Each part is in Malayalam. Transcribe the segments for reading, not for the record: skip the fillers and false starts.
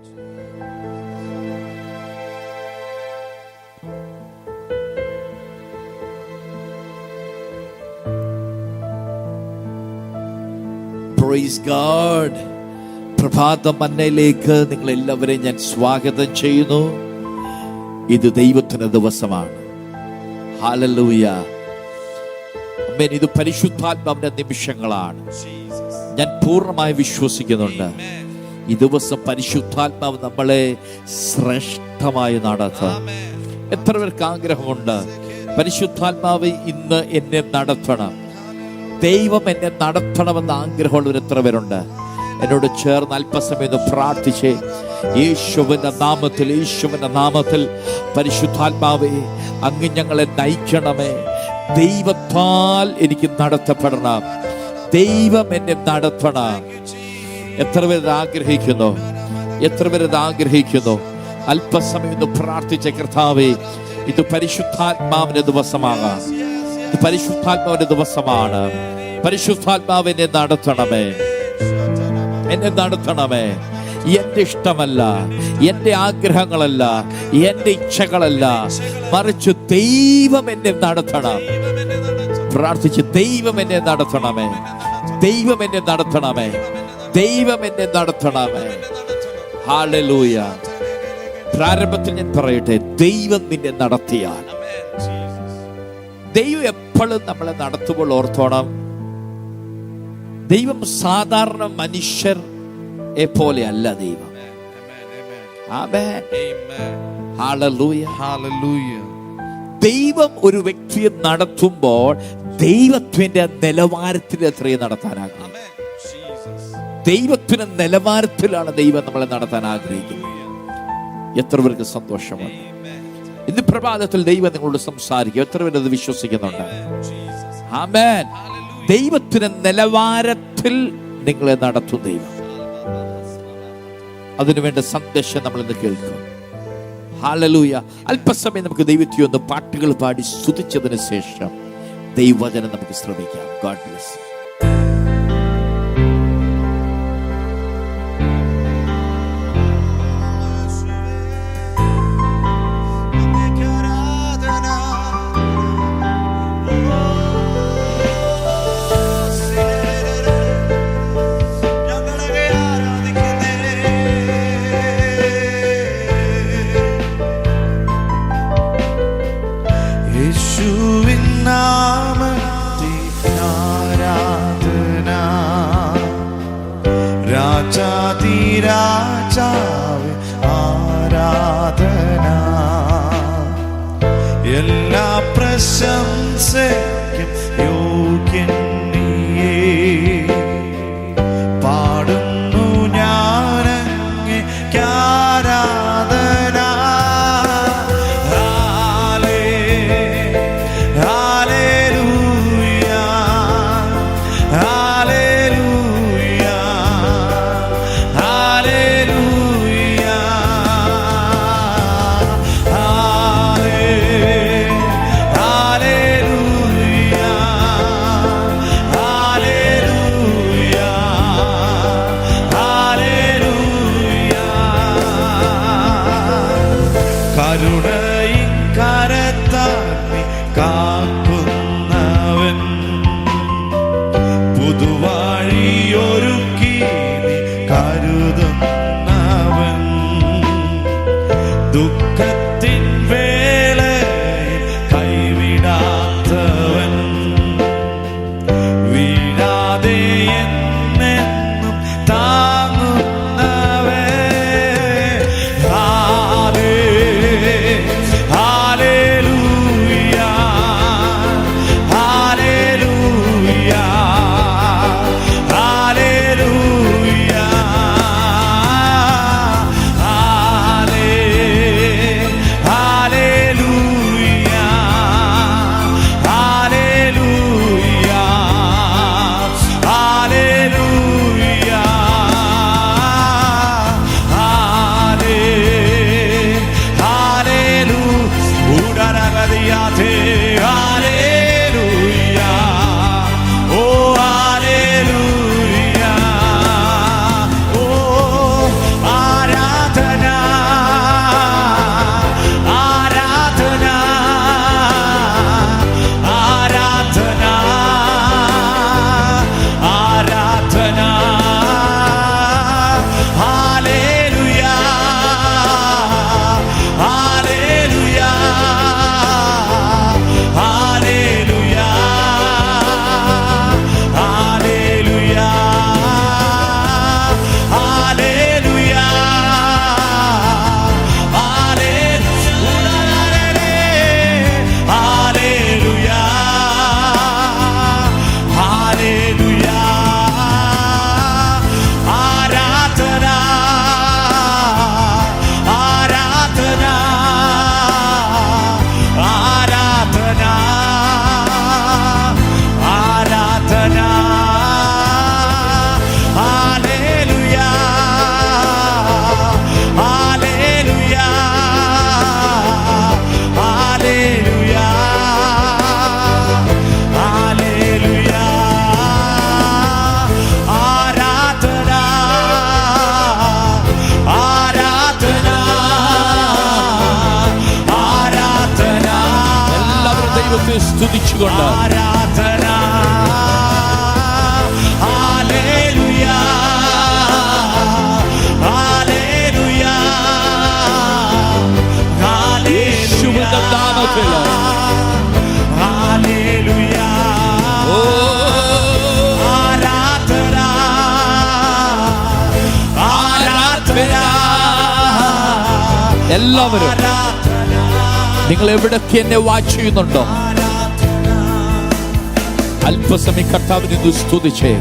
Praise God. പ്രഭാത മന്നയിലേക്ക് നിങ്ങൾ എല്ലാവരെയും ഞാൻ സ്വാഗതം ചെയ്യുന്നു. ഇത് ദൈവത്തിന്റെ ദിവസമാണ്. ഹല്ലേലൂയ. ആമേൻ. ഇത് പരിശുദ്ധാത്മാവിന്റെ നിമിഷങ്ങളാണ്. ഞാൻ പൂർണ്ണമായി വിശ്വസിക്കുന്നുണ്ട് ഈ ദിവസം പരിശുദ്ധാത്മാവ് നമ്മളെ ശ്രേഷ്ഠമായി നടത്തും. എത്ര പേർക്ക് ആഗ്രഹമുണ്ട് പരിശുദ്ധാത്മാവ് ഇന്ന് എന്നെ നടത്തണം, ദൈവം എന്നെ നടത്തണമെന്ന് ആഗ്രഹമുള്ളവർ എത്ര പേരുണ്ട്? എന്നോട് ചേർന്ന് അല്പസമയം പ്രാർത്ഥിച്ച് യേശുവിന്റെ നാമത്തിൽ പരിശുദ്ധാത്മാവേ, അങ്ങ് ഞങ്ങളെ നയിക്കണമേ. ദൈവത്താൽ എനിക്ക് നടത്തപ്പെടണം, ദൈവം എന്നെ നടത്തണം. എത്ര പേര് ആഗ്രഹിക്കുന്നു? എത്ര പേര് ആഗ്രഹിക്കുന്നു? അല്പസമയം പ്രാർത്ഥിച്ച കർത്താവേ, ഇത് പരിശുദ്ധാത്മാവിന്റെ ദിവസമാകാം. ഇത് പരിശുദ്ധാത്മാവിന്റെ ദിവസമാണ്. പരിശുദ്ധാത്മാവിനെ നടത്തണമേ, എന്നെ നടത്തണമേ. എന്റെ ഇഷ്ടമല്ല, എന്റെ ആഗ്രഹങ്ങളല്ല, എന്റെ ഇച്ഛകളല്ല, മറിച്ച് ദൈവം എന്നെ നടത്തണം. പ്രാർത്ഥിച്ച് ദൈവം എന്നെ നടത്തണമേ, ദൈവം എന്നെ നടത്തണമേ, ദൈവം എന്നെ നടത്തണമേ. ഹല്ലേലൂയ. പ്രാരംഭത്തിൽ ഞാൻ പറയട്ടെ, ദൈവം നിന്നെ നടത്തിയാൽ, ദൈവം എപ്പോഴും നമ്മളെ നടത്തുമ്പോൾ ഓർത്തോണം, ദൈവം സാധാരണ മനുഷ്യർ പോലെ അല്ല. ദൈവം ദൈവം ഒരു വ്യക്തിയെ നടത്തുമ്പോൾ ദൈവത്തിന്റെ നിലവാരത്തിൽ എത്രയും നടത്താനാകും. ദൈവത്തിന്റെ നിലവാരത്തിലാണ് ദൈവം നമ്മളെ നടത്താൻ ആഗ്രഹിക്കുന്നത്. എത്ര പേർക്ക് സന്തോഷമാണ്? ഇന്ന് പ്രഭാതത്തിൽ ദൈവം നിങ്ങളോട് സംസാരിക്കും. എത്ര പേര് അത് വിശ്വസിക്കുന്നുണ്ട്? ആമേൻ. ദൈവത്തിന്റെ നിലവാരത്തിൽ നിങ്ങളെ നടത്തും ദൈവം. അതിനുവേണ്ട സന്ദേശം നമ്മൾ ഇന്ന് കേൾക്കും. ഹല്ലേലൂയ. അല്പസമയം നമുക്ക് ദൈവത്തെ ഒന്ന് പാട്ടുകൾ പാടി സ്തുതിച്ചതിന് ശേഷം ദൈവവചനം നമുക്ക് ശ്രമിക്കാം. God bless you. രാജാവേ ആരാധന, എല്ലാ പ്രശംസയ്ക്കും യോഗ്യൻ നീയേ. പാടുന്നു ഞാനങ്ങേക്ക് ആരാധന. കരുണയും കരത്താൽ കാക്കുന്നവൻ, പുതുവഴിയൊരുക്കി നീ കരുതുന്നവൻ, ദുഃഖത്തിൻ വേളയിൽ കൈവിടാത്തവൻ, വീഴാതെ എന്നെന്നും താങ്ങുന്നവൻ. ആരാധിച്ചുകൊണ്ട് ആരാധന ഹല്ലേലൂയ ഹല്ലേലൂയ യേശുവിന്റെ നാമത്തിൽ ഹല്ലേലൂയ ആരാധന ആരാധന എല്ലാവരും നിങ്ങൾ എവിടൊക്കെ എന്നെ വാച്ച് ചെയ്യുന്നുണ്ടോ അല്പസമയം കർത്താവിനെ ഒന്ന് സ്തുതിച്ചേ.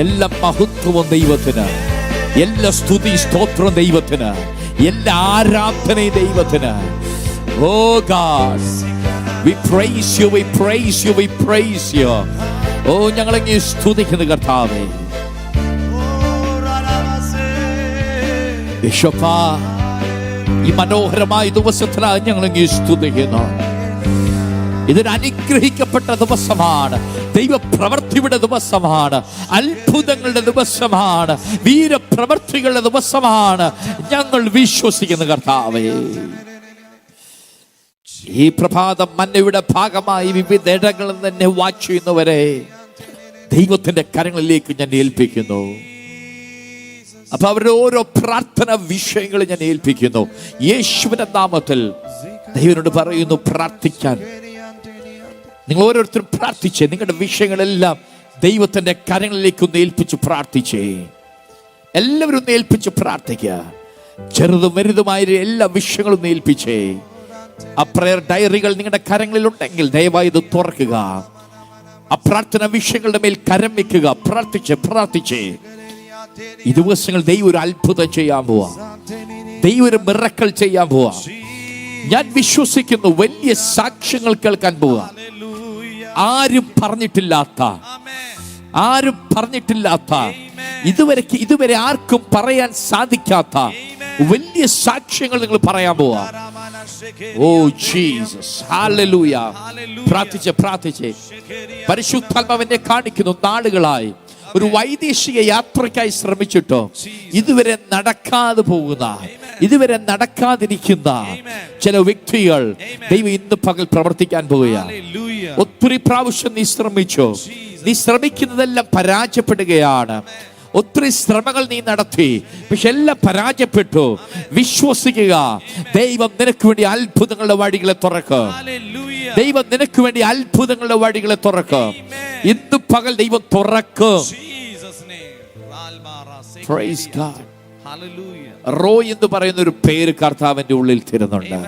എല്ലാ മഹത്വവും ദൈവത്തിന്, എല്ലാ സ്തുതി സ്തോത്രം ദൈവത്തിന്, എല്ലാ ആരാധനയും ദൈവത്തിന്. Oh God, we praise you, we praise you, we praise you. ഓ ഞങ്ങളെങ്ങനെ സ്തുതിക്കുന്നു കർത്താവേ. യേശുവാ, ഈ മനോഹരമായ ദിവസത്തിലാണ് ഞങ്ങളെങ്ങനെ സ്തുതിക്കുന്നു. ഇതൊരു അനുഗ്രഹിക്കപ്പെട്ട ദിവസമാണ്, ദൈവപ്രവർത്തിയുടെ ദിവസമാണ്, അത്ഭുതങ്ങളുടെ ദിവസമാണ്, വീരപ്രവർത്തികളുടെ ദിവസമാണ്. ഞങ്ങൾ വിശ്വസിക്കുന്നു കർത്താവേ. ഈ പ്രഭാതം മന്നയുടെ ഭാഗമായി വിവിധ ഇടങ്ങളിൽ തന്നെ വാച്ച് ചെയ്യുന്നവരെ ദൈവത്തിന്റെ കരങ്ങളിലേക്ക് ഞാൻ ഏൽപ്പിക്കുന്നു. അപ്പൊ അവരുടെ ഓരോ പ്രാർത്ഥന വിഷയങ്ങളും ഞാൻ ഏൽപ്പിക്കുന്നു യേശുവിന്റെ നാമത്തിൽ. ദൈവനോട് പറയുന്നു പ്രാർത്ഥിക്കാൻ. നിങ്ങൾ ഓരോരുത്തരും പ്രാർത്ഥിച്ചേ. നിങ്ങളുടെ വിഷയങ്ങളെല്ലാം ദൈവത്തിന്റെ കരങ്ങളിലേക്ക് ഒന്ന് ഏൽപ്പിച്ച് പ്രാർത്ഥിച്ചേ. എല്ലാവരും ഒന്ന് ഏൽപ്പിച്ച് പ്രാർത്ഥിക്കുക. ചെറുതും വലുതുമായ എല്ലാ വിഷയങ്ങളും ഒന്ന് ഏൽപ്പിച്ചേ. ആ പ്രയർ ഡയറികൾ നിങ്ങളുടെ കരങ്ങളിലുണ്ടെങ്കിൽ ദയവായി ഇത് തുറക്കുക. ആ പ്രാർത്ഥന വിഷയങ്ങളുടെ മേൽ കരം വെക്കുക. പ്രാർത്ഥിച്ചേ. ഈ ദിവസങ്ങൾ ദൈവം ഒരു അത്ഭുതം ചെയ്യാൻ പോവാ. ദൈവം ഒരു മിറക്കിൾ ചെയ്യാൻ പോവാ. ഞാൻ വിശ്വസിക്കുന്നു വലിയ സാക്ഷ്യങ്ങൾ കേൾക്കാൻ പോവാ. ആരും പറഞ്ഞിട്ടില്ലാത്ത ഇതുവരെ ആർക്കും പറയാൻ സാധിക്കാത്ത വലിയ സാക്ഷ്യങ്ങൾ നിങ്ങൾ പറയാൻ പോവാ. Oh Jesus, hallelujah. പ്രാർത്ഥിച്ചേ. പരിശുദ്ധാത്മാവിനെ കാണിക്കുന്നു. നാളുകളായി ഒരു വൈദേശിക യാത്രയ്ക്കായി ശ്രമിച്ചിട്ടോ ഇതുവരെ നടക്കാതിരിക്കുന്ന ചില വ്യക്തികൾ ദൈവം ഇന്ന് പകൽ പ്രവർത്തിക്കാൻ പോവുകയാണ്. ഒത്തിരി പ്രാവശ്യം നീ ശ്രമിച്ചോ, നീ ശ്രമിക്കുന്നതെല്ലാം പരാജയപ്പെടുകയാണ്. ഒത്തിരി ശ്രമങ്ങൾ നീ നടത്തി, പക്ഷെ എല്ലാം പരാജയപ്പെട്ടു. വിശ്വസിക്കുക, ദൈവം നിനക്ക് വേണ്ടി അത്ഭുതങ്ങളുടെ വഴികളെ തുറക്കും. ദൈവം നിനക്ക് വേണ്ടി അത്ഭുതങ്ങളുടെ വഴികളെ തുറക്കും. ഇന്ന് പകൽ ദൈവം തുറക്കും. Praise God. റോയ് എന്ന് പറയുന്ന ഒരു പേര് കർത്താവിന്റെ ഉള്ളിൽ തരുന്നുണ്ട്.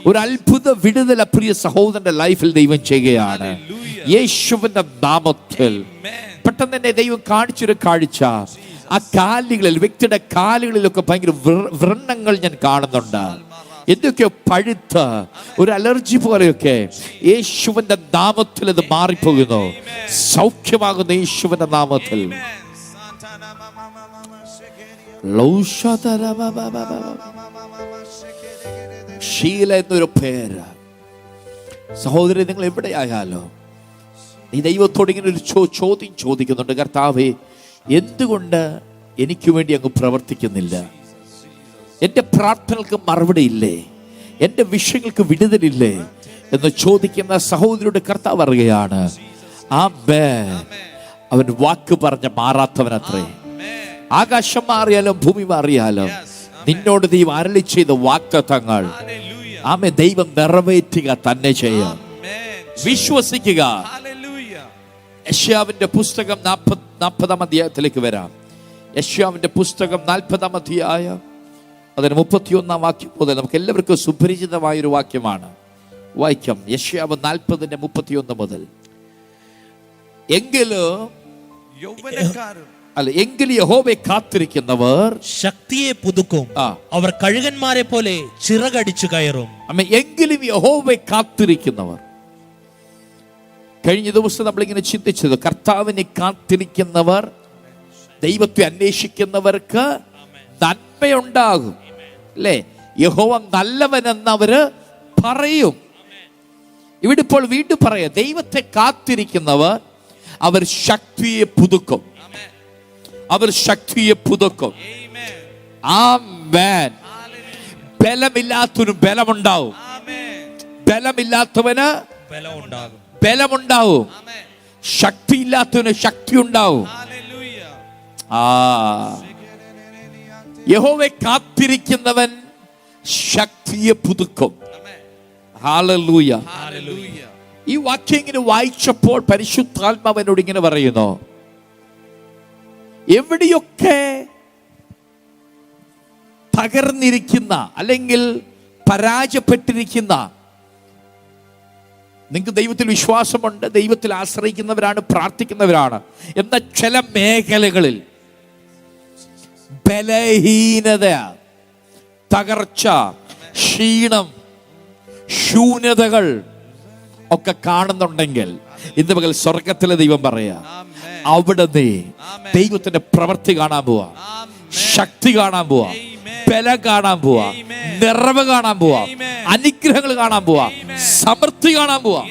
ഒരു അത്ഭുത വിടുതൽ പ്രിയ സഹോദരന്റെ ലൈഫിൽ ദൈവം ചെയ്യുകയാണ് യേശുവിന്റെ നാമത്തിൽ. പെട്ടെന്ന് തന്നെ ദൈവം കാണിച്ചൊരു കാഴ്ച, ആ കാലുകളിൽ, വ്യക്തിയുടെ കാലുകളിലൊക്കെ ഭയങ്കര വ്രണങ്ങൾ ഞാൻ കാണുന്നുണ്ട്. എന്തൊക്കെയോ പഴുത്ത് ഒരു അലർജി പോലെയൊക്കെ. യേശുവിന്റെ നാമത്തിൽ അത് മാറിപ്പോകുന്നു. സൗഖ്യമാകുന്ന യേശുവിന്റെ നാമത്തിൽ. ഷീല എന്നൊരു പേര്. സഹോദരി, നിങ്ങൾ എവിടെയായാലോ ഈ ദൈവത്തോട് ഇങ്ങനെ ഒരു ചോദ്യം ചോദിക്കുന്നുണ്ട്. കർത്താവേ, എന്തുകൊണ്ട് എനിക്ക് വേണ്ടി അങ്ങ് പ്രവർത്തിക്കുന്നില്ല? എൻ്റെ പ്രാർത്ഥനകൾക്ക് മറുപടി ഇല്ലേ? എൻ്റെ വിഷയങ്ങൾക്ക് വിടുതലില്ലേ എന്ന് ചോദിക്കുന്ന സഹോദരിയുടെ കർത്താവ് പറയുകയാണ്, ആമേൻ. അവൻ വാക്ക് പറഞ്ഞ മാറാത്തവനത്രേ. ആകാശം മാറിയാലും ഭൂമി മാറിയാലും നിന്നോട് ദൈവം അരുളി ചെയ്ത വാഗ്ദത്തങ്ങൾ ആമേൻ ദൈവം നിറവേറ്റുക തന്നെ ചെയ്യും. വിശ്വസിക്കുക. യെശയ്യാവിന്റെ പുസ്തകം 40-ാം അധ്യായത്തിലേക്ക് വരാം. യെശയ്യാവിന്റെ പുസ്തകം 40-ാം അധ്യായം അതിന് 31-ാം വാക്യം മുതൽ നമുക്ക് എല്ലാവർക്കും സുപരിചിതമായൊരു വാക്യമാണ്. വായിക്കാം. യെശയ്യാവ് 40:31 മുതൽ. എങ്കിലും യഹോവയെ കാത്തിരിക്കുന്നവർ ശക്തിയെ പുതുക്കും, അവർ കഴുകന്മാരെ പോലെ ചിറകടിച്ചു കയറും. എങ്കിലും യഹോവയെ കാത്തിരിക്കുന്നവർ. കഴിഞ്ഞ ദിവസം നമ്മളിങ്ങനെ ചിന്തിച്ചത്, കർത്താവിനെ കാത്തിരിക്കുന്നവർ, ദൈവത്തെ അന്വേഷിക്കുന്നവർക്ക് നന്മയുണ്ടാകും അല്ലേ? യഹോവ നല്ലവനെന്നവര് പറയും. ഇവിടെ ഇപ്പോൾ വീണ്ടും പറയാം, ദൈവത്തെ കാത്തിരിക്കുന്നവർ അവർ ശക്തിയെ പുതുക്കും. ആമേൻ. ബലമില്ലാത്തവന് ബലമുണ്ടാവും. ബലമില്ലാത്തവന് ബലമുണ്ടാവും. Amen. ശക്തിയില്ലാത്തവന് ശക്തി ഉണ്ടാവും. Hallelujah. യഹോവയെ കാത്തിരിക്കുന്നവൻ ശക്തിയെ പുതുക്കും. Amen. ഹല്ലേലൂയ. Hallelujah. ഈ വാക്യം ഇങ്ങനെ വായിച്ചപ്പോൾ പരിശുദ്ധാത്മാവനോട് ഇങ്ങനെ പറയുന്നു, എവിടെയൊക്കെ തകർന്നിരിക്കുന്ന അല്ലെങ്കിൽ പരാജയപ്പെട്ടിരിക്കുന്ന, നിങ്ങൾക്ക് ദൈവത്തിൽ വിശ്വാസമുണ്ട്, ദൈവത്തിൽ ആശ്രയിക്കുന്നവരാണ്, പ്രാർത്ഥിക്കുന്നവരാണ് എന്ന ചില മേഖലകളിൽ ബലഹീനത, തകർച്ച, ക്ഷീണം, ശൂന്യതകൾ ഒക്കെ കാണുന്നുണ്ടെങ്കിൽ ഇന്ന് പകൽ സ്വർഗത്തിലെ ദൈവം പറയാ, അവിടെ നീ ദൈവത്തിന്റെ പ്രവൃത്തി കാണാൻ പോവാ, ശക്തി കാണാൻ പോവാ, ബലം കാണാൻ പോവാ, നിറവ് കാണാൻ പോവാ, അനുഗ്രഹങ്ങൾ കാണാൻ പോവാ, സമൃദ്ധി കാണാൻ പോവാ.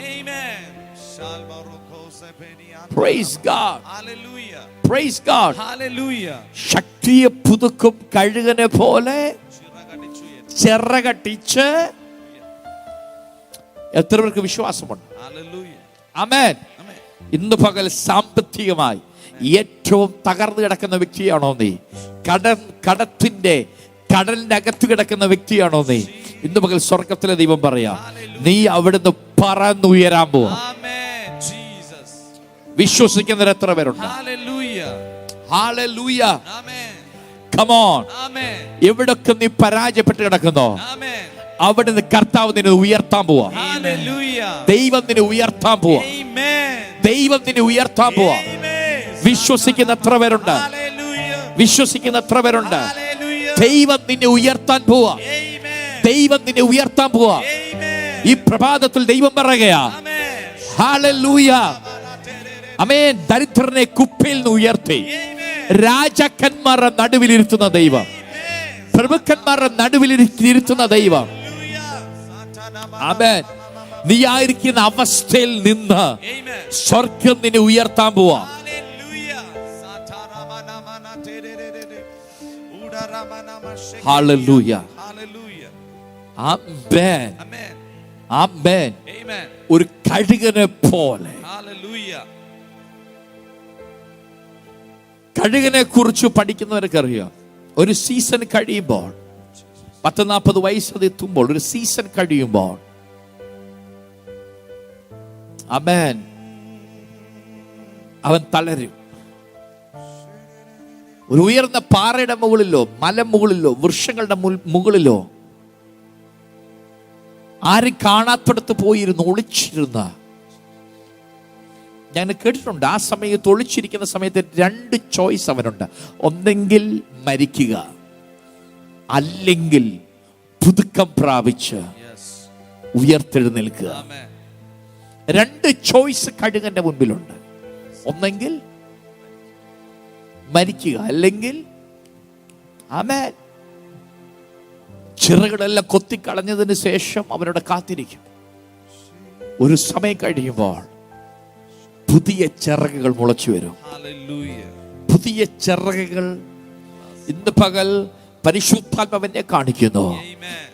Praise God. Hallelujah. Praise God. Hallelujah. ശക്തിയെ പുതുക്കും കഴുകനെ പോലെ ചിറകടിച്ച്. എത്ര പേർക്ക് വിശ്വാസമുണ്ട്? Hallelujah. ആമേൻ. Amen. ഇന്ന് പകൽ സാമ്പത്തികമായി ഏറ്റവും തകർന്നു കിടക്കുന്ന വ്യക്തിയാണോ നീ? കടലിന്റെ അകത്ത് കിടക്കുന്ന വ്യക്തിയാണോ നീ? ഇന്ന് പകൽ സ്വർഗത്തിലെ ദൈവം പറയാം, നീ അവിടുന്ന് പറന്നുയരാൻ പോവാ. Amen. Jesus. വിശ്വസിക്കുന്നവർ എത്ര പേരുണ്ട്? Hallelujah. Hallelujah. Amen. Come on. Amen. എവിടൊക്കെ നീ പരാജയപ്പെട്ട് കിടക്കുന്നോ Amen. അവിടുന്ന് കർത്താവ് നിന്നെ ഉയർത്താൻ പോവാ. Hallelujah. ദൈവം നിന്നെ ഉയർത്താൻ പോവാ. Amen. ദൈവം നിന്നെ ഉയർത്താൻ പോവാ. Amen. വിശ്വസിക്കുന്ന എത്ര പേരുണ്ട്? Hallelujah. വിശ്വസിക്കുന്ന എത്ര പേരുണ്ട്? Hallelujah. ദൈവം നിന്നെ ഉയർത്താൻ പോവാ. Amen. ദൈവം നിന്നെ ഉയർത്താൻ പോവാ. Amen. ഈ പ്രഭാതത്തിൽ ദൈവം പറയുകയാ, Amen. ഹല്ലേലൂയ, ആമേൻ. ദരിദ്രനെ കുപ്പയിൽ നിന്ന് ഉയർത്തി രാജാക്കന്മാരുടെ നടുവിലിരുത്തുന്ന ദൈവം, പ്രഭുക്കന്മാരുടെ നടുവിലിരുത്തുന്ന ദൈവം. ആമേൻ. നീ ആയിരിക്കുന്ന അവസ്ഥയിൽ നിന്ന് Amen. സ്വർഗം നിന്നെ ഉയർത്താൻ പോവാ. Hallelujah. ഹല്ലേലൂയ. Hallelujah. ആമേൻ. Amen. ആമേൻ. Amen. ഒരു കഴുകനെ പോലെ. Hallelujah. കഴുകനെ കുറിച്ച് പഠിക്കുന്നവർക്ക് അറിയാം, ഒരു സീസൺ കഴിയുമ്പോൾ, 40 വയസ്സ് എത്തുമ്പോൾ, ഒരു സീസൺ കഴിയുമ്പോൾ, ആമേൻ, അവൻ തളരും. ഒരു ഉയർന്ന പാറയുടെ മുകളിലോ മലമുകളിലോ വൃക്ഷങ്ങളുടെ മുകളിലോ ആരും കാണാത്തടത്ത് പോയിരുന്ന് ഒളിച്ചിരുന്ന ഞാൻ കേട്ടിട്ടുണ്ട്. ആ സമയത്ത് ഒളിച്ചിരിക്കുന്ന സമയത്ത് 2 ചോയ്സ് അവനുണ്ട്. ഒന്നെങ്കിൽ മരിക്കുക, അല്ലെങ്കിൽ പുതുക്കം പ്രാപിച്ച് ഉയർത്തെഴുന്നേൽക്കുക. 2 ചോയ്സ് കഴുകന്റെ മുൻപിലുണ്ട്. ഒന്നെങ്കിൽ മരിക്കുക, അല്ലെങ്കിൽ ആമേൻ, ചിറകുകളെല്ലാം കൊത്തിക്കളഞ്ഞതിന് ശേഷം അവരുടെ കാത്തിരിക്കും. ഒരു സമയം കഴിയുമ്പോൾ പുതിയ ചിറകുകൾ മുളച്ചു വരും. Hallelujah. പുതിയ ചിറകുകൾ ഇന്ന് പകൽ പരിശുദ്ധാത്മാവിനെ കാണിക്കുന്നു. Amen.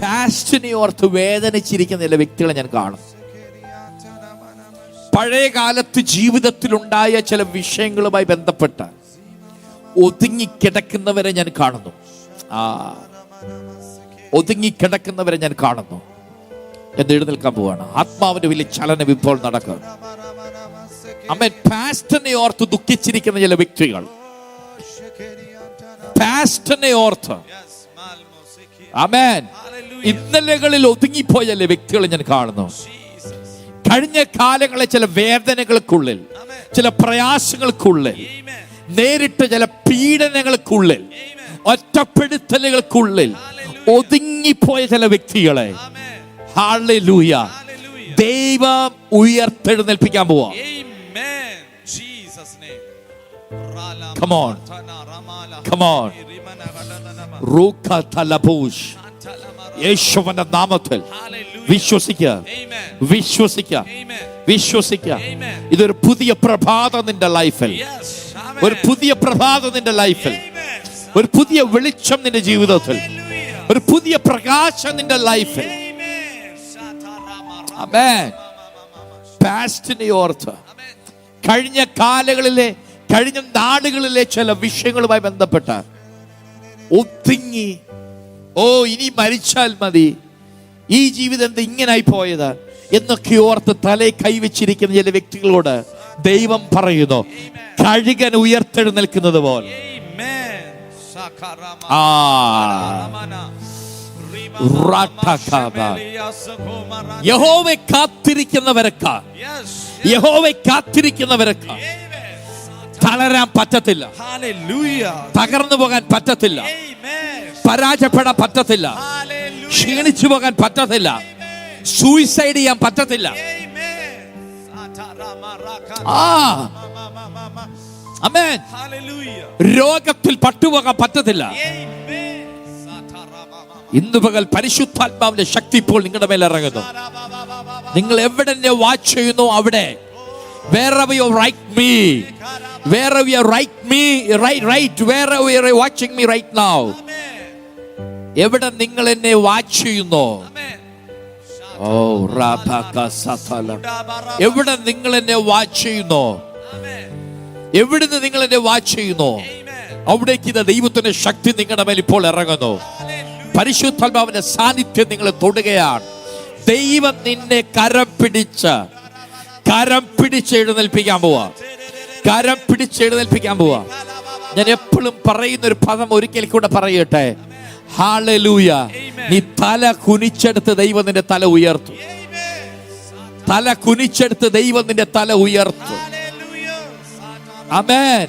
പാസ്റ്റിനെ ഓർത്ത് വേദനിച്ചിരിക്കുന്ന ചില വ്യക്തികളെ ഞാൻ കാണും. പഴയ കാലത്ത് ജീവിതത്തിലുണ്ടായ ചില വിഷയങ്ങളുമായി ബന്ധപ്പെട്ട് ഒതുങ്ങിക്കിടക്കുന്നവരെ ഞാൻ കാണുന്നു. ഒതുങ്ങിക്കിടക്കുന്നവരെ ഞാൻ കാണുന്നു. എന്ന് എഴുന്നേൽക്കാൻ പോവാണ്. ആത്മാവിന്റെ വലിയ ചലനം ഇപ്പോൾ നടക്കുക. ആമേൻ. പാസ്റ്റിനെ ഓർത്ത് ദുഃഖിച്ചിരിക്കുന്ന ചില വ്യക്തികൾ, പാസ്റ്റിനെ ഓർത്ത്, ആമേൻ, ഇന്നലകളിൽ ഒതുങ്ങിപ്പോയ ചില വ്യക്തികളെ ഞാൻ കാണുന്നു. കഴിഞ്ഞ കാലങ്ങളെ ചില വേദനകൾക്കുള്ളിൽ, ചില പ്രയാസങ്ങൾക്കുള്ളിൽ, നേരിട്ട ചില പീഡനങ്ങൾക്കുള്ളിൽ, ഒറ്റപ്പെടുത്തലുകൾക്കുള്ളിൽ ഒതുങ്ങിപ്പോയ ചില വ്യക്തികളെ ഹല്ലേലൂയ ദൈവം ഉയർത്തെഴുന്നേൽപ്പിക്കാൻ പോവാ. Amen. Jesus name. Come on. Come on. റൂഖ തലബൂഷ്. യേശുവിന്റെ നാമത്തിൽ വിശ്വസിക്കുക, വിശ്വസിക്കുക, വിശ്വസിക്കുക. ഇതൊരു പുതിയ പ്രഭാതം നിന്റെ ലൈഫിൽ, ഒരു പുതിയ പ്രഭാതം നിന്റെ ലൈഫിൽ, ഒരു പുതിയ വെളിച്ചം നിന്റെ ജീവിതത്തിൽ, ഒരു പുതിയ പ്രകാശം നിന്റെ ലൈഫിൽ. ആമേൻ. പാസ്റ്റിനെ ഓർത്ത്, കഴിഞ്ഞ കാലങ്ങളിലെ, കഴിഞ്ഞ നാടുകളിലെ ചില വിഷയങ്ങളുമായി ബന്ധപ്പെട്ട ഒത്തിങ്ങി, ഓ ഇനി മരിച്ചാൽ മതി, ഈ ജീവിതം എന്താ ഇങ്ങനായി പോയത് എന്നൊക്കെ ഓർത്ത് തലയെ കൈവച്ചിരിക്കുന്ന ചില വ്യക്തികളോട് ദൈവം പറയുന്നു, കഴുകൻ ഉയർത്തെഴുന്നേൽക്കുന്നത് പോലെ. യഹോവയെ കാത്തിരിക്കുന്നവരൊക്കെ, യഹോവയെ കാത്തിരിക്കുന്നവരൊക്കെ തളരാൻ പറ്റത്തില്ല, തകർന്നു പോകാൻ പറ്റത്തില്ല, പരാജയപ്പെടാൻ പറ്റത്തില്ല, ക്ഷീണിച്ചു പോകാൻ പറ്റത്തില്ല, സൂയിസൈഡ് ചെയ്യാൻ പറ്റത്തില്ല. ആമേൻ. രോഗത്തിൽ പട്ടുപോകാൻ പറ്റത്തില്ല. ഇന്ന് പകൽ പരിശുദ്ധാത്മാവിന്റെ ശക്തി ഇപ്പോൾ നിങ്ങളുടെ മേൽ ഇറങ്ങുന്നു. നിങ്ങൾ എവിടെ വാച്ച് ചെയ്യുന്നു അവിടെ, wherever you write me, wherever you write me, wherever you are watching me right now, എവിടെ നിങ്ങൾ എന്നെ വാച്ച് ചെയ്യുന്നു, ഓ റാബക സതല, എവിടെ നിങ്ങൾ എന്നെ വാച്ച് ചെയ്യുന്നു, എവിടുന്ന് നിങ്ങൾ എന്നെ വാച്ച് ചെയ്യുന്നു, അവിടേക്ക് ഇത് ദൈവത്തിന്റെ ശക്തി നിങ്ങളുടെ മേൽ ഇപ്പോൾ ഇറങ്ങുന്നു. പരിശുദ്ധാത്മാവിന്റെ സാന്നിധ്യം നിങ്ങളെ തൊടുകയാണ്. ദൈവം നിന്നെ കരം പിടിച്ച് എഴുന്നേൽപ്പിക്കാൻ പോവാ, കരം പിടിച്ച് എഴുന്നേൽപ്പിക്കാൻ പോവാ. ഞാൻ എപ്പോഴും പറയുന്ന ഒരു പദം ഒരിക്കൽ കൂടെ പറയട്ടെ, ഹല്ലേലൂയ. നീ തല കുനിച്ചെടുത്ത് ദൈവം നിന്റെ തല ഉയർത്തും. തല കുനിച്ചെടുത്ത് ദൈവം നിന്റെ തല ഉയർത്തും. ആമേൻ.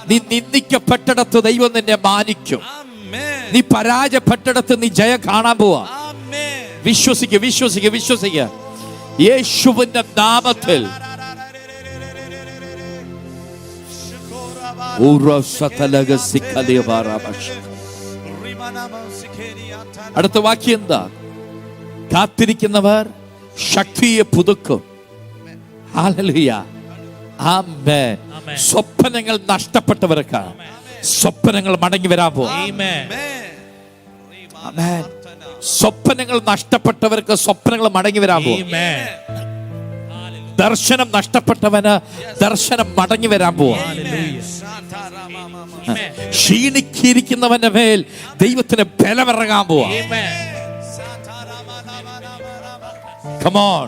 നീ നിന്ദിക്കപ്പെട്ടിടത്ത് ദൈവം നിന്നെ മാനിക്കും. നീ പരാജയപ്പെട്ടിടത്ത് നീ ജയം കാണാൻ പോവാ. വിശ്വസിക്കുക. യേശുവിന്റെ നാമത്തിൽ അടുത്ത വാക്യം എന്താ? കാത്തിരിക്കുന്നവർ ശക്തിയെ പുതുക്കും. ഹല്ലേലൂയ. ആമേൻ. സ്വപ്നങ്ങൾ നഷ്ടപ്പെട്ടവർക്ക് സ്വപ്നങ്ങൾ മടങ്ങി വരാൻ പോകും. ആമേൻ. സ്വപ്നങ്ങൾ നഷ്ടപ്പെട്ടവർക്ക് സ്വപ്നങ്ങൾ മടങ്ങി വരാൻ പോകും. ദർശനം നഷ്ടപ്പെട്ടവന് ദർശനം മടങ്ങി വരാൻ പോവാ. ക്ഷീണിക്കിരിക്കുന്നവന്റെ മേൽ ദൈവത്തിന് ബലമിറങ്ങാൻ പോവാ. Come on.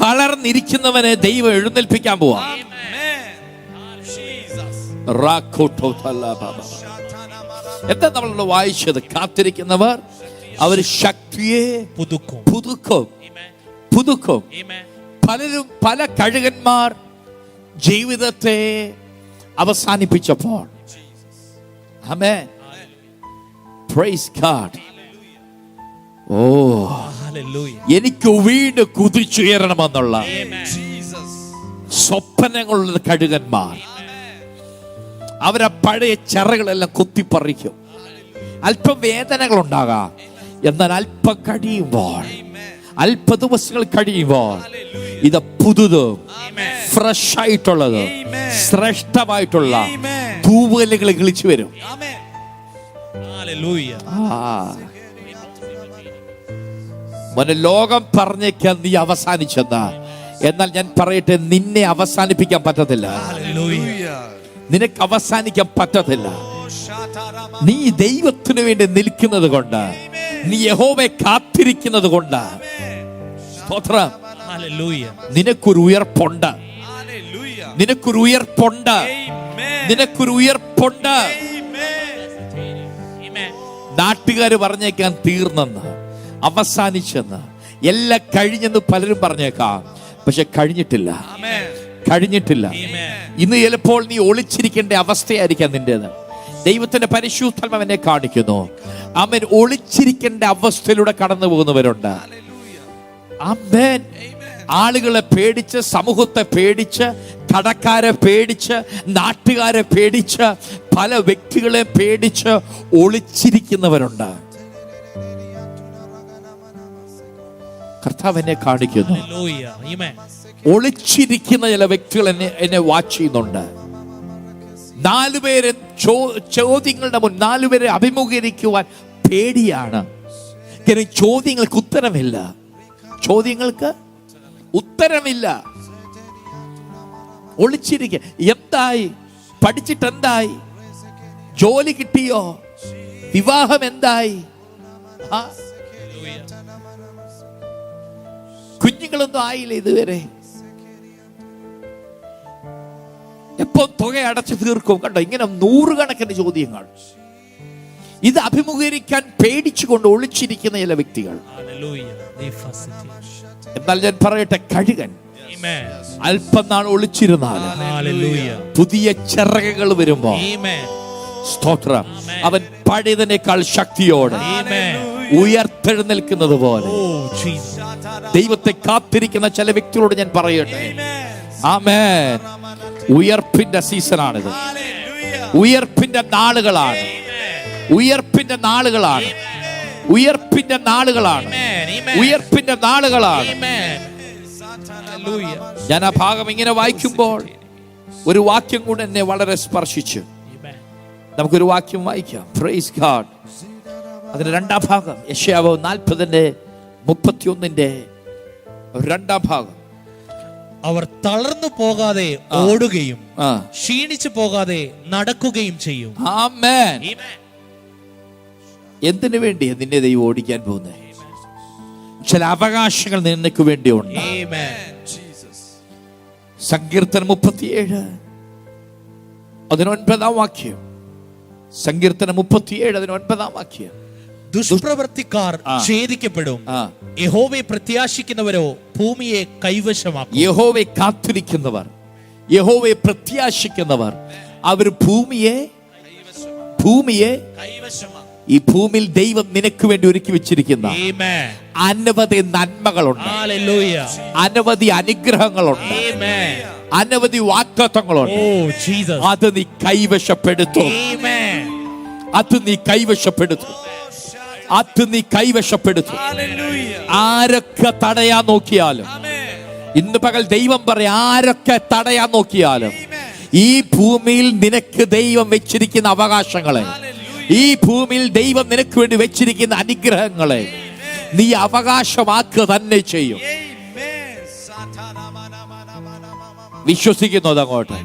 തളർന്നിരിക്കുന്നവനെ ദൈവം എഴുന്നേൽപ്പിക്കാൻ പോവാ. എന്താ നമ്മൾ വായിച്ചത്? കാത്തിരിക്കുന്നവർ അവർ ശക്തിയെ പുതുക്കും. പല കഴുകന്മാർ ജീവിതത്തെ അവസാനിപ്പിച്ചപ്പോൾ, ആമേൻ, പ്രൈസ് ഗോഡ്, ഓ എനിക്ക് വീണ്ടും കുതിച്ചുയരണമെന്നുള്ള സ്വപ്നങ്ങളുള്ള കഴുകന്മാർ അവരെ പഴയ ചിറകളെല്ലാം കുത്തിപ്പറിക്കും. അല്പം വേദനകൾ ഉണ്ടാകാം, എന്നാൽ അല്പം കഴിയുമ്പോൾ, അല്പ ദിവസങ്ങൾ കഴിയുമ്പോൾ ഇത് പുതുതും ഫ്രഷ് ആയിട്ടുള്ളത്, ശ്രേഷ്ഠമായിട്ടുള്ള തൂവലുകൾ കിളിച്ചു വരും. മോനെ, ലോകം പറഞ്ഞേക്കാൻ നീ അവസാനിച്ചെന്നാ, എന്നാൽ ഞാൻ പറയട്ടെ, നിന്നെ അവസാനിപ്പിക്കാൻ പറ്റത്തില്ല. നിനക്ക് അവസാനിക്കാൻ പറ്റത്തില്ല. നീ ദൈവത്തിന് വേണ്ടി നിൽക്കുന്നത് കൊണ്ട്, നീ യഹോവയെ കാത്തിരിക്കുന്നത് കൊണ്ട്, നിനക്കൊരു ഉയർപ്പുണ്ട്. നാട്ടുകാര് പറഞ്ഞേക്കാൻ തീർന്നെന്ന്, അവസാനിച്ചെന്ന്, എല്ലാം കഴിഞ്ഞെന്ന് പലരും പറഞ്ഞേക്കാം. പക്ഷെ കഴിഞ്ഞിട്ടില്ല. ഇന്ന് ചിലപ്പോൾ നീ ഒളിച്ചിരിക്കേണ്ട അവസ്ഥയായിരിക്കാം നിന്റേത്. ദൈവത്തിന്റെ പരിശുദ്ധാത്മാവ് എന്നെ കാണിക്കുന്നു. ആമേൻ. ഒളിച്ചിരിക്കേണ്ട അവസ്ഥയിലൂടെ കടന്നു പോകുന്നവരുണ്ട്. ആമേൻ. ആളുകളെ പേടിച്ച്, സമൂഹത്തെ പേടിച്ച്, കടക്കാരെ പേടിച്ച്, നാട്ടുകാരെ പേടിച്ച്, പല വ്യക്തികളെ പേടിച്ച് ഒളിച്ചിരിക്കുന്നവരുണ്ട്. കർത്താവ് എന്നെ കാണിക്കുന്നു. ഒളിച്ചിരിക്കുന്ന ചില വ്യക്തികൾ എന്നെ വാച്ച് ചെയ്യുന്നുണ്ട്. 4 പേരെ ചോദ്യങ്ങളുടെ മുൻ 4 പേരെ അഭിമുഖീകരിക്കുവാൻ പേടിയാണ്. ചോദ്യങ്ങൾക്ക് ഉത്തരമില്ല. ചോദ്യങ്ങൾക്ക് ഉത്തരമില്ല. ഒളിച്ചിരിക്കുക. എന്തായി? പഠിച്ചിട്ട് എന്തായി? ജോലി കിട്ടിയോ? വിവാഹം എന്തായി? കുഞ്ഞുങ്ങളൊന്നും ആയില്ല ഇതുവരെ. എപ്പോ തുക അടച്ചു തീർക്കും? കണ്ടോ, ഇങ്ങനെ നൂറുകണക്കിന് ചോദ്യങ്ങൾ. ഇത് അഭിമുഖീകരിക്കാൻ പേടിച്ചുകൊണ്ട് ഒളിച്ചിരിക്കുന്ന ചില വ്യക്തികൾ. എന്നാൽ ഞാൻ പറയട്ടെ, കഴുകൻ അല്പനാൾ ഒളിച്ചിരുന്നാൽ പുതിയ ചിറകുകൾ വരുമ്പോ, സ്തോത്രം, അവൻ പഴയതിനേക്കാൾ ശക്തിയോടെ ഉയർത്തെഴുന്നേൽക്കുന്നത് പോലെ ദൈവത്തെ കാത്തിരിക്കുന്ന ചില വ്യക്തികളോട് ഞാൻ പറയട്ടെ, ആമേൻ. ഉയർപ്പിന്റെ സീസണാണിത്. ഉയർപ്പിന്റെ നാളുകളാണ്. ഉയർപ്പിന്റെ നാളുകളാണ്. ഉയർപ്പിന്റെ നാളുകളാണ്. ഉയർപ്പിന്റെ നാളുകളാണ്. ഞാൻ ആ ഭാഗം ഇങ്ങനെ വായിക്കുമ്പോൾ ഒരു വാക്യം കൂടെ എന്നെ വളരെ സ്പർശിച്ചു. നമുക്കൊരു വാക്യം വായിക്കാം. Praise God. അതിന്റെ രണ്ടാം ഭാഗം യെശയ്യാവ് 40:31 രണ്ടാം ഭാഗം. അവർ തളർന്നു പോകാതെ ഓടുകയും ക്ഷീണിച്ചു പോകാതെ നടക്കുകയും ചെയ്യും. ആമേൻ. എന്തിനു വേണ്ടിയാ നിന്നെ ദൈവം ഓടിക്കാൻ പോകുന്നത്? ചില അവകാശങ്ങൾ നിനക്ക് വേണ്ടിയുണ്ട്. സങ്കീർത്തനം 37 അതിന് 9 വാക്യം. സങ്കീർത്തനം 37 അതിന് 9 വാക്യം. ദുഷ്പ്രവൃത്തിക്കാർ ഛേദിക്കപ്പെടും, യഹോവയെ പ്രത്യാശിക്കുന്നവരോ ഭൂമിയെ കൈവശമാക്കും. യഹോവയെ കാത്തിരിക്കുന്നവർ, യഹോവയെ പ്രത്യാശിക്കുന്നവർ, അവർ ഭൂമിയെ ഈ ഭൂമിയിൽ ദൈവം നിനക്ക് വേണ്ടി ഒരുക്കി വെച്ചിരിക്കുന്ന അനവധി നന്മകളുണ്ട്, അനവധി അനുഗ്രഹങ്ങളുണ്ട്, അനവധി വാഗ്ദത്തങ്ങളുണ്ട്. അത് നീ കൈവശപ്പെടുത്തും. അത് നീ കൈവശപ്പെടുത്തും. അത് നീ കൈവശപ്പെടുത്തും. ആരൊക്കെ തടയാൻ നോക്കിയാലും, ഇന്ന് പകൽ ദൈവം പറയാം, ആരൊക്കെ തടയാൻ നോക്കിയാലും ഈ ഭൂമിയിൽ നിനക്ക് ദൈവം വെച്ചിരിക്കുന്ന അവകാശങ്ങളെ, ഈ ഭൂമിയിൽ ദൈവം നിനക്ക് വേണ്ടി വെച്ചിരിക്കുന്ന അനുഗ്രഹങ്ങളെ നീ അവകാശമാക്കുക തന്നെ ചെയ്യും. വിശ്വസിക്കുന്നത് അങ്ങോട്ട്,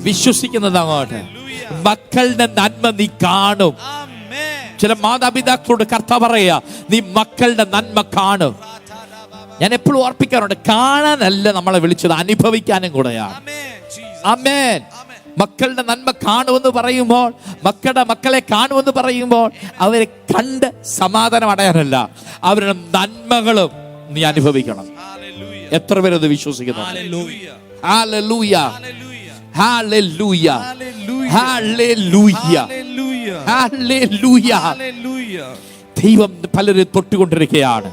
വിശ്വസിക്കുന്നത് അങ്ങോട്ട്. മക്കളുടെ നന്മ നീ കാണും. ചില മാതാപിതാക്കളോട് കർത്താവ് പറയാ, നീ മക്കളുടെ നന്മ കാണും. ഞാൻ എപ്പോഴും ഓർപ്പിക്കാറുണ്ട്, കാണാനല്ല നമ്മളെ വിളിച്ചത്, അനുഭവിക്കാനും കൂടെയാണ്. ആമേൻ. മക്കളുടെ നന്മ കാണുമെന്ന് പറയുമ്പോൾ, മക്കളെ കാണുമെന്ന് പറയുമ്പോൾ അവരെ കണ്ട് സമാധാനം അടയാനല്ല, അവരുടെ നന്മകളും നീ അനുഭവിക്കണം. എത്ര പേരത് വിശ്വസിക്കുന്നു? Hallelujah, hallelujah, hallelujah, hallelujah. ദൈവം പലരും തൊട്ടുകൊണ്ടിരിക്കുകയാണ്.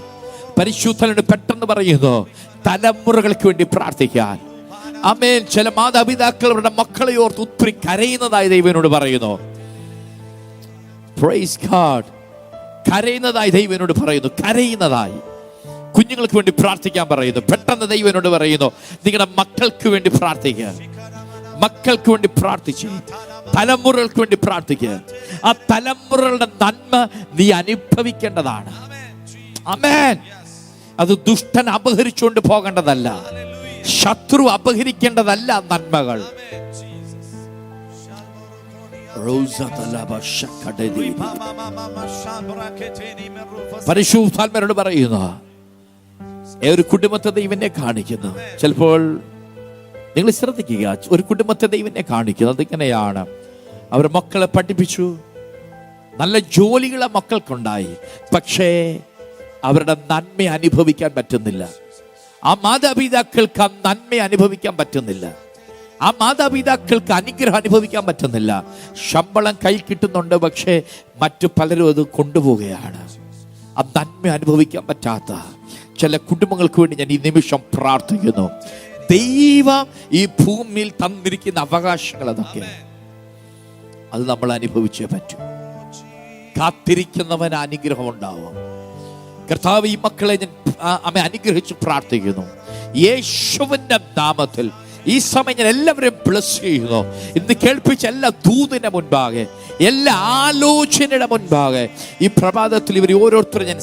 പരിശുദ്ധനോട് പെട്ടെന്ന് പറയുന്നു, തലമുറകൾക്ക് വേണ്ടി പ്രാർത്ഥിക്കാൻ. ആമേൻ. ചില മാതാപിതാക്കൾ അവരുടെ മക്കളെ ഓർത്ത് ഒത്തിരി കരയുന്നതായി ദൈവനോട് പറയുന്നു. Praise God. കരയുന്നതായി ദൈവനോട് പറയുന്നു. കരയുന്നതായി കുഞ്ഞുങ്ങൾക്ക് വേണ്ടി പ്രാർത്ഥിക്കാൻ പറയുന്നു. പെട്ടെന്ന് ദൈവനോട് പറയുന്നു, നിങ്ങളുടെ മക്കൾക്ക് വേണ്ടി പ്രാർത്ഥിക്കുക. മക്കൾക്ക് വേണ്ടി പ്രാർത്ഥിച്ച് തലമുറകൾക്ക് വേണ്ടി പ്രാർത്ഥിക്കുക. ആ തലമുറകളുടെ നന്മ നീ അനുഭവിക്കേണ്ടതാണ്. ആമേൻ. അത് ദുഷ്ടൻ അപഹരിച്ചുകൊണ്ട് പോകേണ്ടതല്ല, ശത്രു അപഹരിക്കേണ്ടതല്ല നന്മകൾ. പരിശുദ്ധാത്മാവോട് പറയുന്നു, ഒരു കുടുംബത്തെ ദൈവനെ കാണിക്കുന്നു. ചിലപ്പോൾ നിങ്ങൾ ശ്രദ്ധിക്കുക, ഒരു കുടുംബത്തെ ദൈവനെ കാണിക്കുന്നത് ഇങ്ങനെയാണ്. അവർ മക്കളെ പഠിപ്പിച്ചു, നല്ല ജോലികളെ മക്കൾക്കുണ്ടായി, പക്ഷേ അവരുടെ നന്മ അനുഭവിക്കാൻ പറ്റുന്നില്ല. ആ മാതാപിതാക്കൾക്ക് ആ നന്മ അനുഭവിക്കാൻ പറ്റുന്നില്ല. ആ മാതാപിതാക്കൾക്ക് അനുഗ്രഹം അനുഭവിക്കാൻ പറ്റുന്നില്ല. ശമ്പളം കൈ കിട്ടുന്നുണ്ട്, പക്ഷേ മറ്റു പലരും അത് കൊണ്ടുപോവുകയാണ്. ആ നന്മ അനുഭവിക്കാൻ പറ്റാത്ത ചില കുടുംബങ്ങൾക്ക് വേണ്ടി ഞാൻ ഈ നിമിഷം പ്രാർത്ഥിക്കുന്നു. ദൈവം ഈ ഭൂമിയിൽ തന്നിരിക്കുന്ന അവകാശങ്ങൾ അതൊക്കെ അത് നമ്മൾ അനുഭവിച്ചേ പറ്റൂ. കാത്തിരിക്കുന്നവന് അനുഗ്രഹം ഉണ്ടാവും. കർത്താവ് ഈ മക്കളെ ഞാൻ അനുഗ്രഹിച്ച് പ്രാർത്ഥിക്കുന്നു. യേശുവിന്റെ നാമത്തിൽ ഈ സമയം ഞാൻ എല്ലാവരെയും ബ്ലസ് ചെയ്യുന്നു. ഇന്ന് കേൾപ്പിച്ച എല്ലാ ദൂതിന്റെ മുൻപാകെ, എല്ലാ ആലോചനയുടെ മുൻപാകെ ഈ പ്രഭാതത്തിൽ ഇവർ ഓരോരുത്തരും ഞാൻ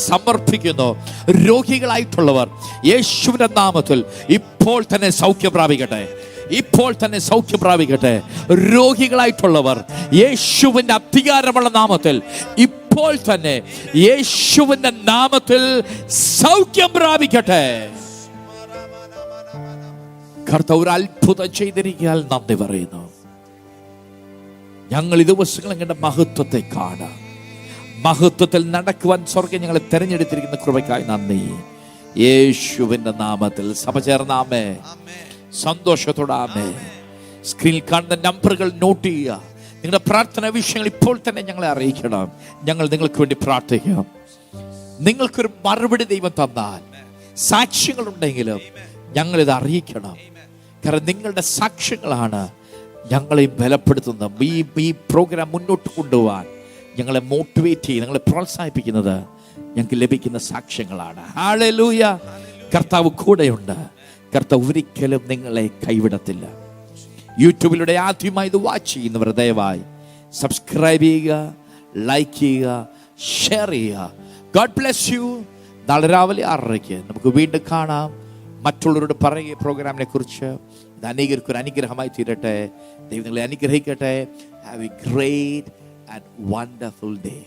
സമർപ്പിക്കുന്നു. രോഗികളായിട്ടുള്ളവർ യേശുവിന്റെ നാമത്തിൽ ഇപ്പോൾ തന്നെ സൗഖ്യം പ്രാപിക്കട്ടെ. രോഗികളായിട്ടുള്ളവർ യേശുവിന്റെ അധികാരമുള്ള നാമത്തിൽ ഇപ്പോൾ തന്നെ യേശുവിന്റെ നാമത്തിൽ സൗഖ്യം പ്രാപിക്കട്ടെ. കർത്താവ് ഒരു അത്ഭുതം ചെയ്തിരിക്കാൻ നന്ദി പറയുന്നു. ഞങ്ങൾ ഈ ദിവസങ്ങൾ ഞങ്ങളുടെ മഹത്വത്തെ കാണാം. മഹത്വത്തിൽ നടക്കുവാൻ സ്വർഗ്ഗം ഞങ്ങളെ തെരഞ്ഞെടുത്തിരിക്കുന്ന കൃപയ്ക്കായി നന്ദി. യേശുവിന്റെ നാമത്തിൽ സഭ ചേർന്നാമേ, സന്തോഷത്തോടാമേ. സ്ക്രീനിൽ കാണുന്ന നമ്പറുകൾ നോട്ട് ചെയ്യുക. നിങ്ങളുടെ പ്രാർത്ഥന വിഷയങ്ങൾ ഇപ്പോൾ തന്നെ ഞങ്ങളെ അറിയിക്കണം. ഞങ്ങൾ നിങ്ങൾക്ക് വേണ്ടി പ്രാർത്ഥിക്കാം. നിങ്ങൾക്കൊരു മറുപടി ദൈവം തന്നാൽ, സാക്ഷ്യങ്ങളുണ്ടെങ്കിലും ഞങ്ങളിത് അറിയിക്കണം. കാരണം നിങ്ങളുടെ സാക്ഷ്യങ്ങളാണ് ഞങ്ങളെയും ബലപ്പെടുത്തുന്നത്. ഈ പ്രോഗ്രാം മുന്നോട്ട് കൊണ്ടുപോകാൻ ഞങ്ങളെ മോട്ടിവേറ്റ് ചെയ്ത് ഞങ്ങളെ പ്രോത്സാഹിപ്പിക്കുന്നത് ഞങ്ങൾക്ക് ലഭിക്കുന്ന സാക്ഷ്യങ്ങളാണ്. ഹല്ലേലൂയ. കർത്താവ് കൂടെയുണ്ട്. കർത്താവ് ഒരിക്കലും നിങ്ങളെ കൈവിടത്തില്ല. യൂട്യൂബിലൂടെ ആദ്യമായി ഇത് വാച്ച് ചെയ്യുന്നവർ ദയവായി സബ്സ്ക്രൈബ് ചെയ്യുക, ലൈക്ക് ചെയ്യുക, ഷെയർ ചെയ്യുക. God bless you. നാളെ രാവിലെ 6:30 നമുക്ക് വീണ്ടും കാണാം. മറ്റുള്ളവരോട് പറയുക പ്രോഗ്രാമിനെ കുറിച്ച്. ഇത് അനേകർക്കൊരു അനുഗ്രഹമായി തീരട്ടെ. ദൈവം നിങ്ങളെ അനുഗ്രഹിക്കട്ടെ. Have A great and wonderful day.